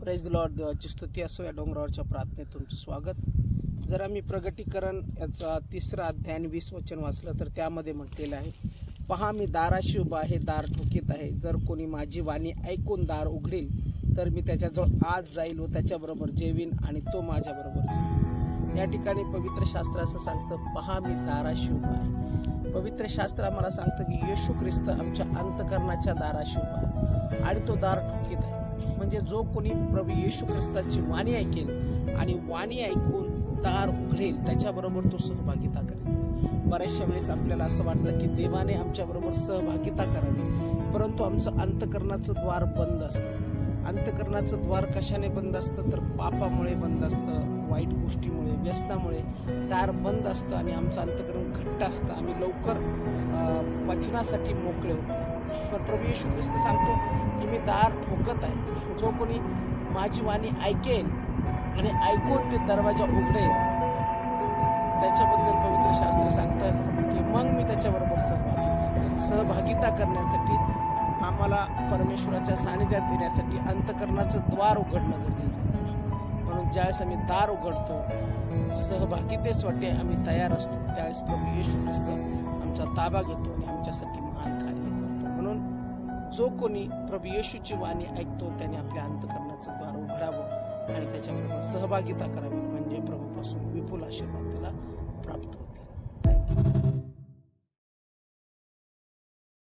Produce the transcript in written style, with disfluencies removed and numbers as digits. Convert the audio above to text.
Praise the Lord. देवाची स्तुती असो. या डोंगरावरच्या प्रार्थनेत तुमचं स्वागत. जर आम्ही प्रगटीकरण याचा 3रा अध्याय 20 वचन वाचलं तर त्यामध्ये म्हटलेलं आहे, पहा मी दाराशी उभा आहे, दार ठोकीत आहे. जर कोणी माझी वाणी ऐकून दार उघडेल तर मी त्याच्याजवळ आज जाईल व त्याच्याबरोबर जेवीन आणि तो माझ्याबरोबर जेवीन. या ठिकाणी पवित्र शास्त्र असं सांगतं, पहा मी दाराशी उभा आहे. पवित्र शास्त्र आम्हाला सांगतं की येशू ख्रिस्त आमच्या अंतकरणाच्या दाराशी उभा आहे आणि तो दार ठोकीत आहे. म्हणजे जो कोणी प्रभू येशू ख्रिस्ताची वाणी ऐकेल आणि वाणी ऐकून दार उघडेल त्याच्याबरोबर तो सहभागिता करेल. बऱ्याचशा वेळेस आपल्याला असं वाटतं की देवाने आमच्याबरोबर सहभागिता करावी, परंतु आमचं अंतकरणाचं द्वार बंद असतं. अंतकरणाचं द्वार कशाने बंद असतं तर पापामुळे बंद असतं, वाईट गोष्टीमुळे, व्यसनामुळे दार बंद असतं आणि आमचं अंतकरण घट्ट असतं. आम्ही लवकर वचनासाठी मोकळे होतो. पण प्रभू येशू ख्रिस्त सांगतो की मी दार ठोकत आहे. जो कोणी माझी वाणी ऐकेल आणि ऐकून ते दरवाजा उघडेल त्याच्याबद्दल पवित्र शास्त्र सांगतं की मग मी त्याच्याबरोबर सहभागिता करेल. सहभागिता करण्यासाठी आम्हाला परमेश्वराच्या सानिध्यात येण्यासाठी अंतकरणाचं द्वार उघडणं गरजेचं आहे. म्हणून ज्यावेळेस आम्ही दार उघडतो, सहभागितेसाठी आम्ही तयार असतो, त्यावेळेस प्रभू येशू ख्रिस्त आमचा ताबा घेतो आणि आमच्यासाठी महान कार्य करतो. म्हणून जो कोणी प्रभू येशूची वाणी ऐकतो त्याने आपल्या अंतकरणाचं द्वार उघडावं आणि त्याच्याबरोबर सहभागिता करावी, म्हणजे प्रभूपासून विपुल आशीर्वाद त्याला प्राप्त होईल.